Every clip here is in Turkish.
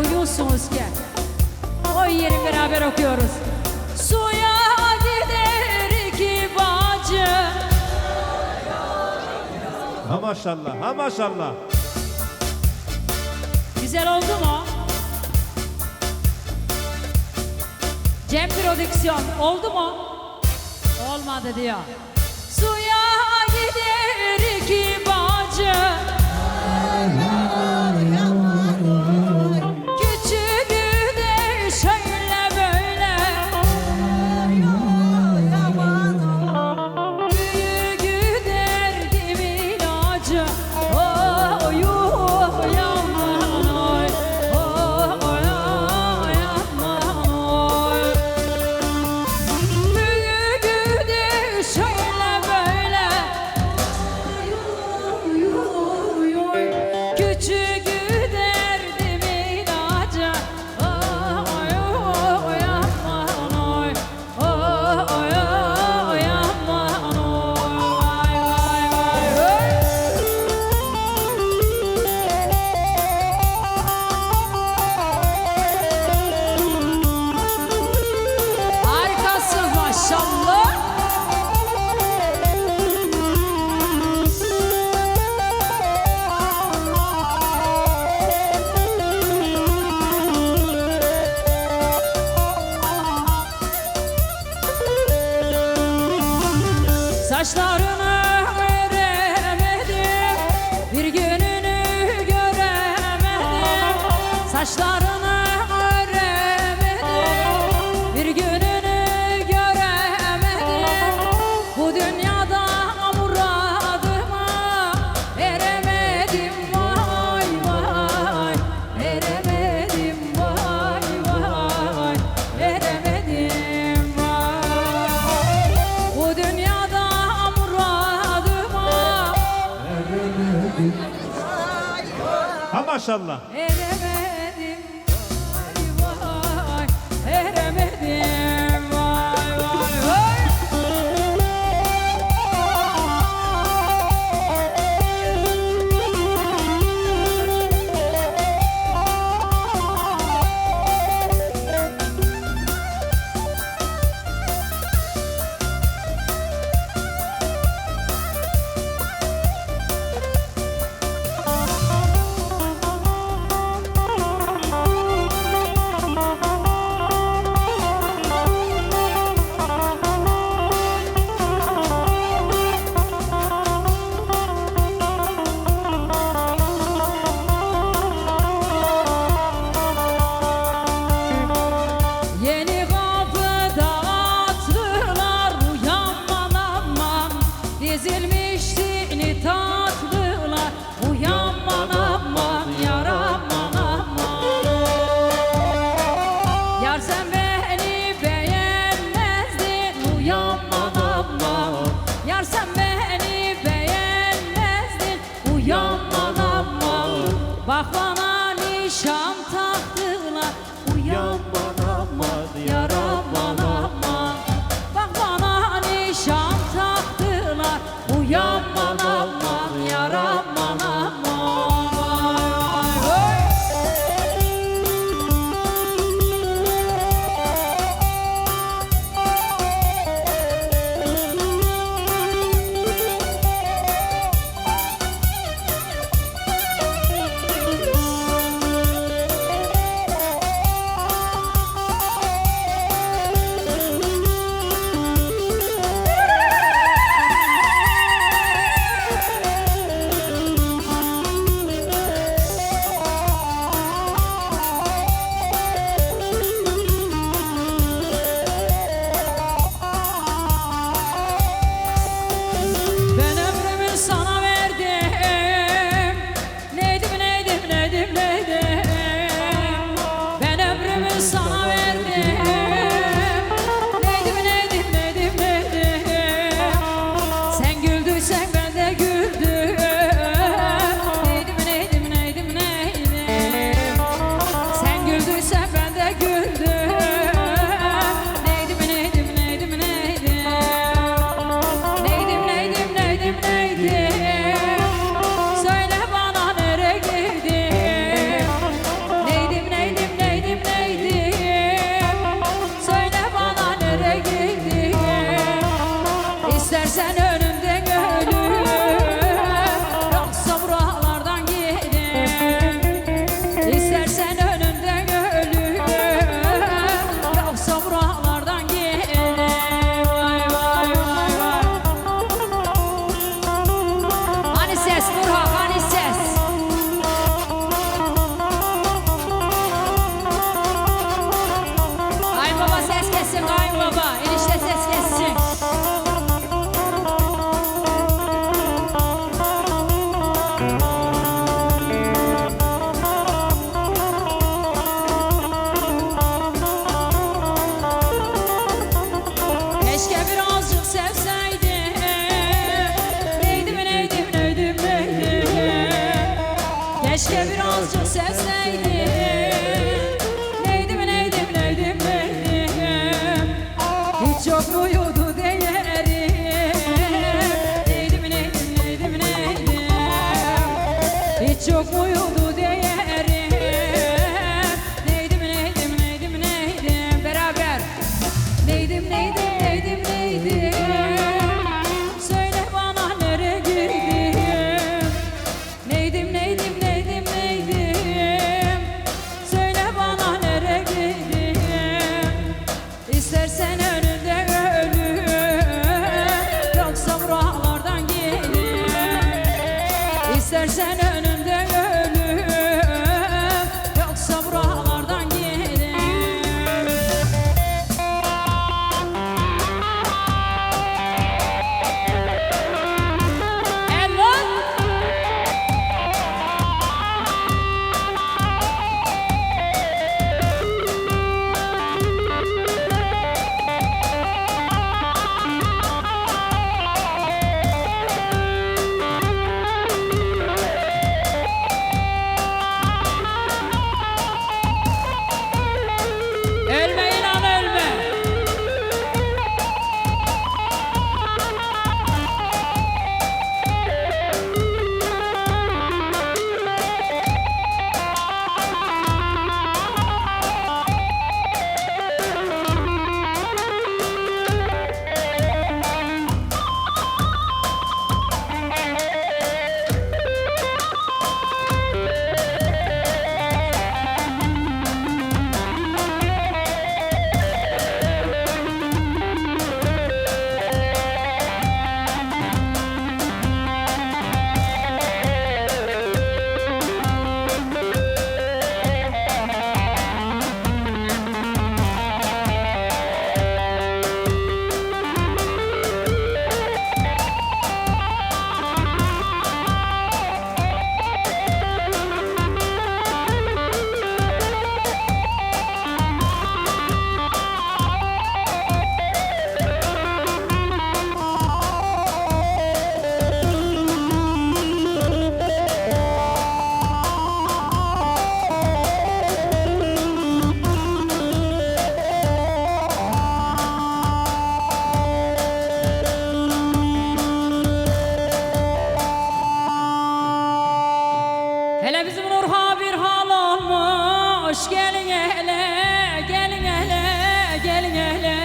uyuyorsunuz ki. O yeri beraber okuyoruz. Suya gider iki bacı. Ha maşallah, ha maşallah. Güzel oldu mu? Cem Prodüksiyon oldu mu? Olmadı diyor. Suya gider iki bacı. Küçüğü de şöyle böyle. Büyüğü derdimin acı. Oy oy aman oy. Oy oy aman oy. Büyüğü de şöyle böyle. Küçüğü derdimin acı. Oy oy aman oy. Oy oy aman oy. Vay vay vay. Harikasın maşallah. Saçlarını öremedim, bir gününü göremedim. Saçlarını öremedim, bir gününü göremedim. Bu dünyada muradıma eremedim vay vay. Eremedim vay vay. Eremedim vay. Bu dünyada muradıma Ha maşallah. eremedim vay vay. Eremedim vay vay vay. İstersen önümden ölüm, yoksa buralardan gidelim. İstersen önümden ölüm, yoksa buralardan gidelim. Vay vay vay vay. Hani ses Nurhan, hani ses. Kayınbaba ses kessin, kayınbaba. Enişte ses kessin. Keşke birazcık sevseydim. Neydim, neydim, neydim, neydim. Keşke birazcık sevseydim. Neydim, neydim, neydim, neydim. Hiç yok muydu değerim. Neydim, neydim, neydim, neydim. Hiç yok muydu değerim. Neydim, neydim, neydim, neydim. Beraber. Neydim, neydim, neydim, neydim. Söyle bana nereye gittim. Neydim, neydim, neydim, neydim. Söyle bana nereye gittim. İstersen önünde ölüm, yoksa buralardan gidelim. İstersen önünde ölüm, yoksa buralardan gidelim. Elvan. Ölme inan ölme. Hele bizim Nurha bir hal olmuş. Gelin hele, gelin hele, gelin hele.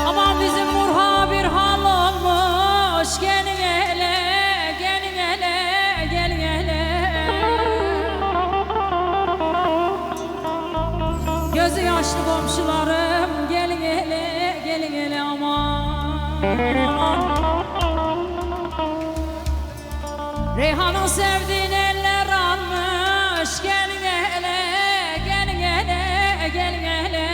Aman bizim Nurha bir hal olmuş. Gelin hele, gelin hele, gelin hele. Gözü yaşlı komşularım, gelin hele, gelin hele aman. Reyhan'ın sevdiğin eller almış. Gelin hele, gelin hele, gelin hele.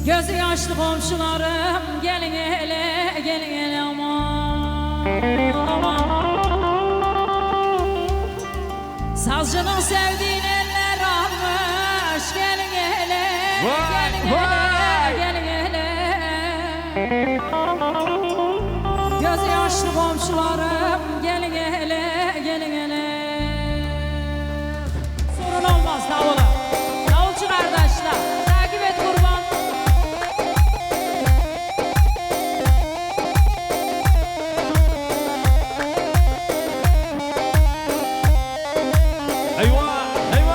Gözü yaşlı komşularım, gelin hele, gelin hele aman, aman. Sazcının sevdiğin eller almış. Gelin hele, gelin hele, gelin hele. Göz yaşlı komşularım, gelin hele, gelin hele. Sorun olmaz davula. Davulcu kardeşler, takip et kurban. Eyvah, eyvah.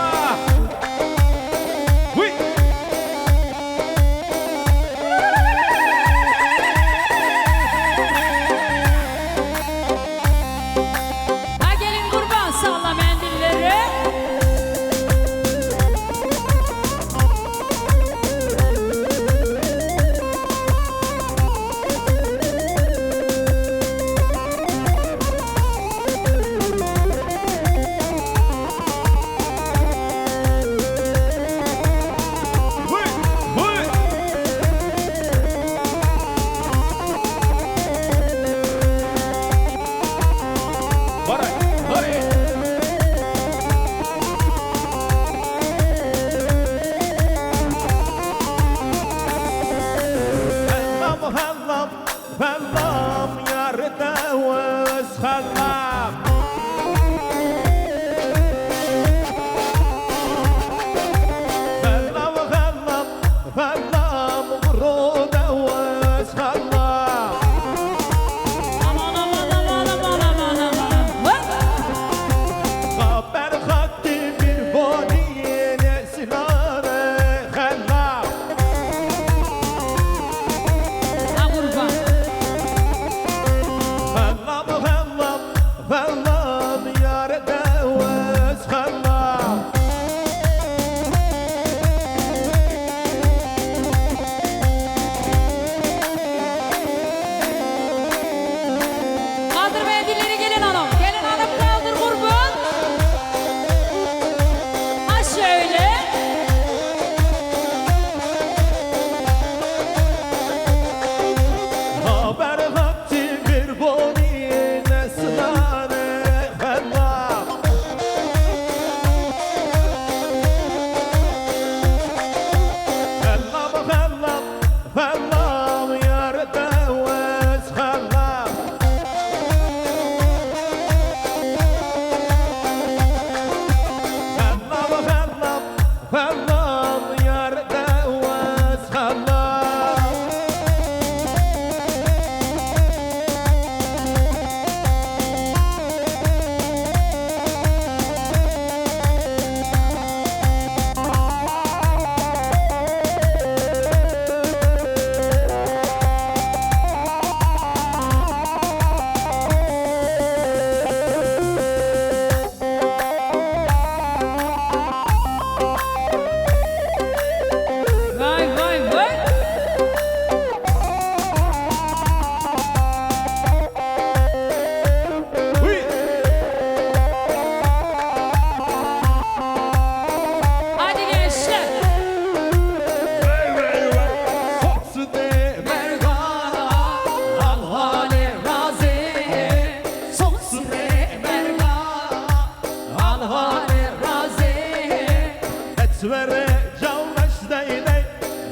Svere cavlaş deyley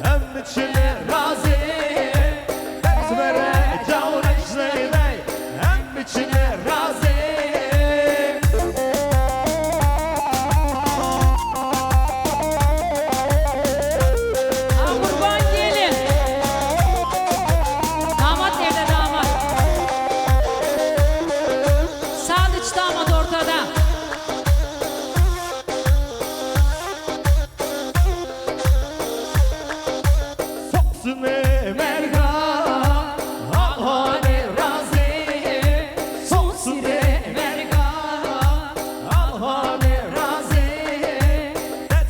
hem içine razı Svere cavlaş deyley hem içine razı Kurban gelin. Damat nerede damat? Sadıç damat ortada. Soksune merga Alhane razı Soksune merga Alhane razı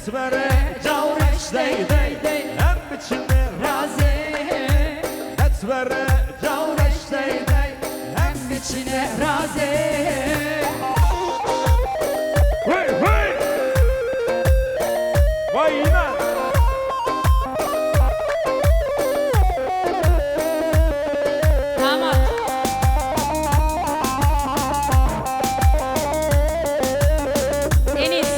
Svere cavlaş deyley hem içine razı Svere cavlaş deyley hem İçine razı. Hey hey! Vay inan! Damat. Deniz.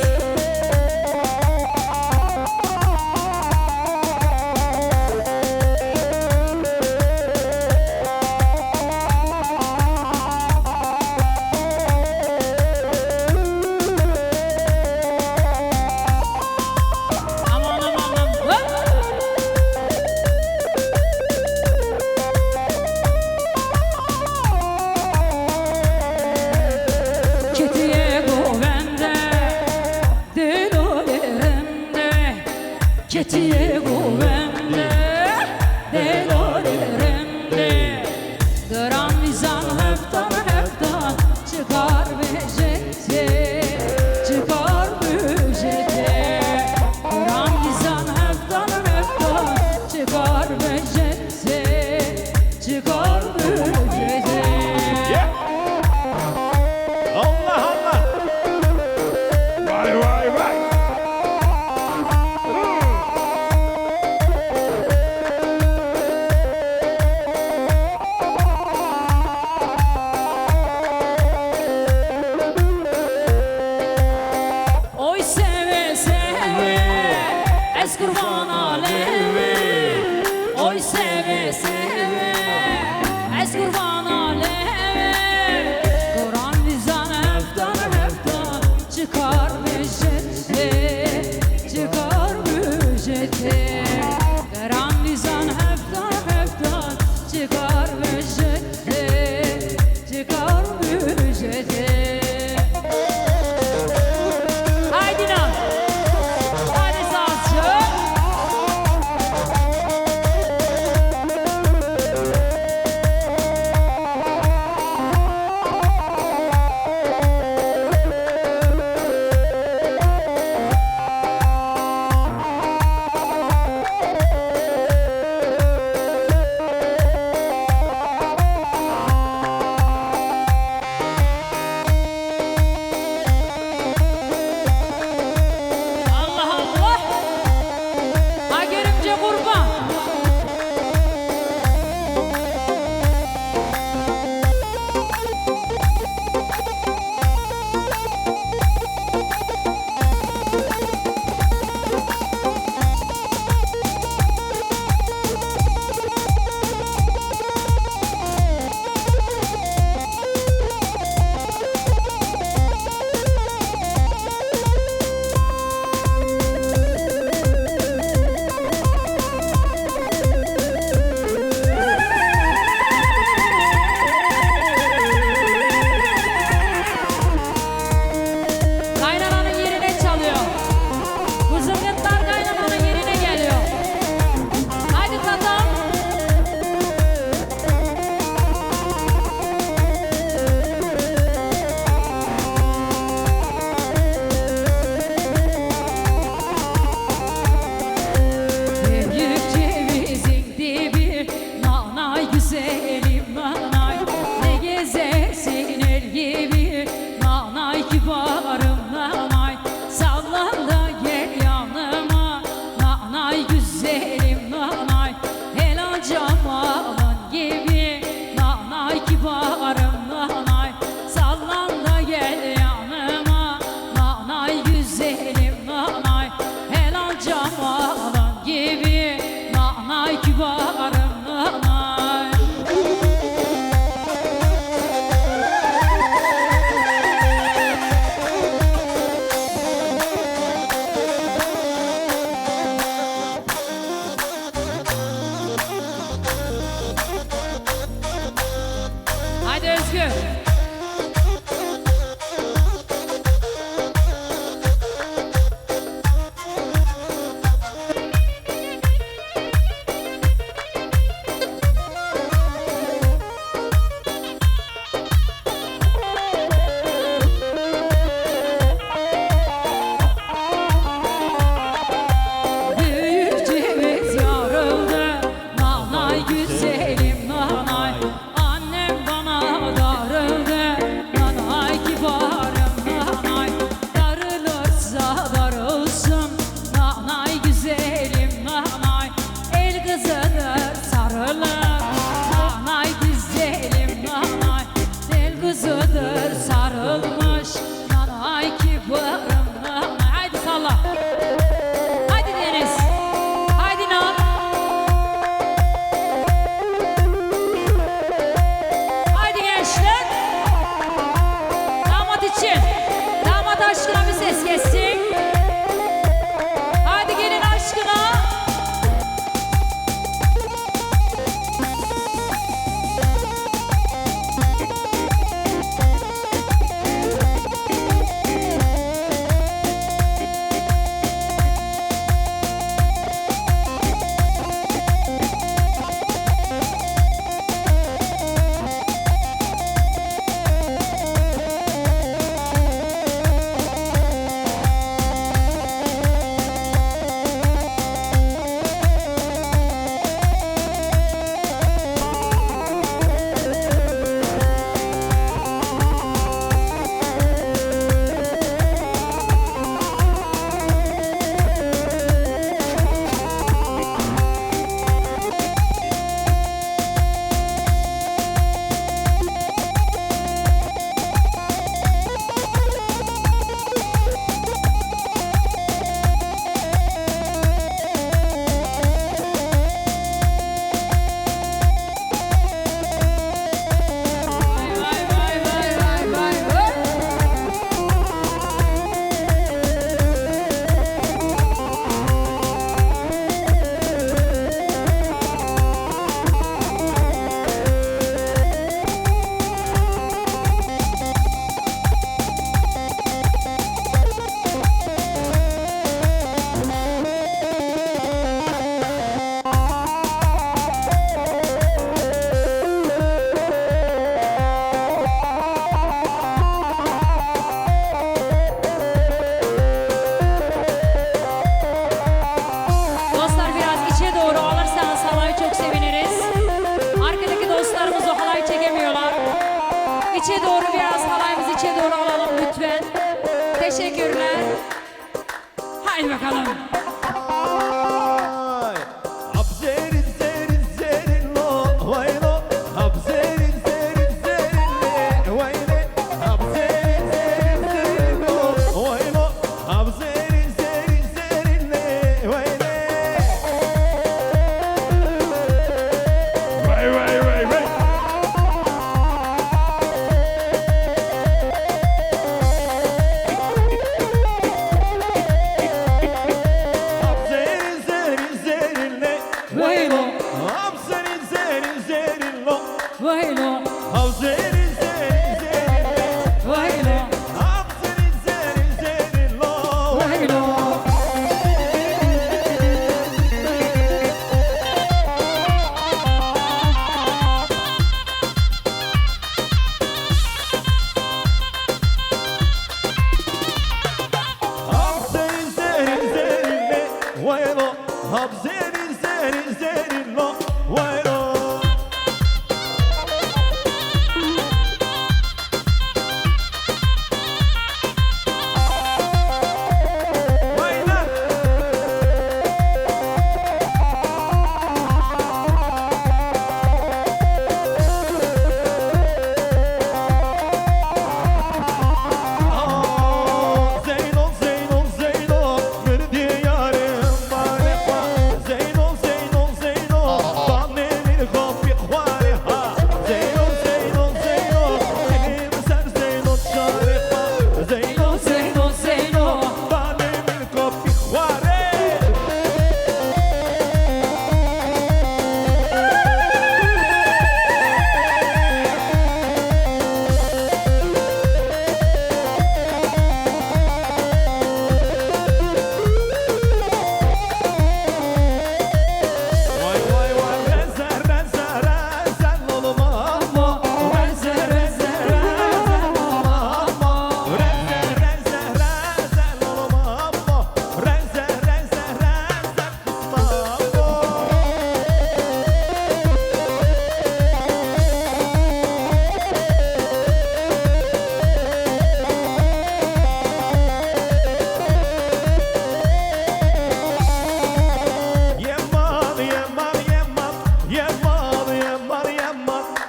Aman aman aman. Hop! Ketiye govende, delolerinde. Ketiye govende, delolerinde. Gram vizan heftan heftan çıkar becete, çıkar becete. Gram vizan heftan heftan çıkar becete, çıkar becete. Yeah! Allah Allah! Vay vay vay! Oy seve seve ez kurban alemi. Oy seve seve ez kurban alemi. Kur'an bizden heftan heftan çıkar müjde, çıkar müjde. Kur'an bizden heftan heftan çıkar müjde, çıkar müjde. Haydi lan. Hadi sazcı. Teşekkürler. Haydi bakalım. Vay vay vay vay. Vaylo, vaylo, vaylo, vaylo. Zeyno, Zeyno, Zeyno.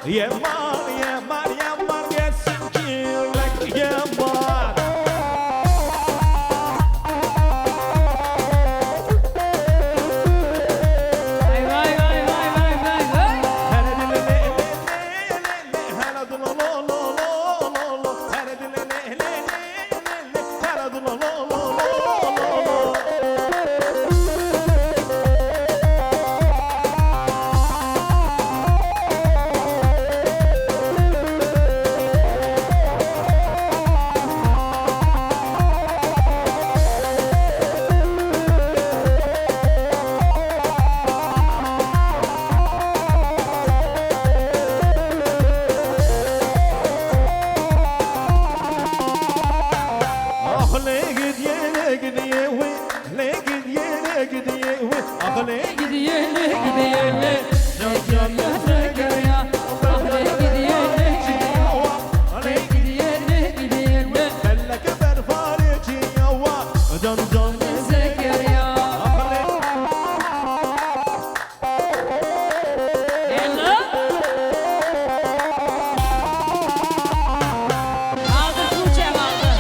Yeman, yeman, yeman, yesin kirlek yeman. Vay vay vay vay vay vay vay. Hele dile le le le le le, hele dile lo lo lo lo lo, hele dile le le le le le, hele dile lo lo lo lo lo. Gidiyele, gidiyele. Zekeriya. Ah ne gidiyele, gidiyele. Ne gidiyele, gidiyele. Zekeriya. Hello. Aldı Tuğçe aldı.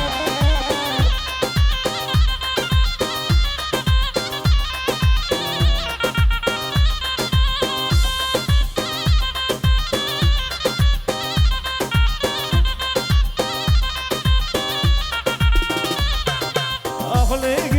Ahli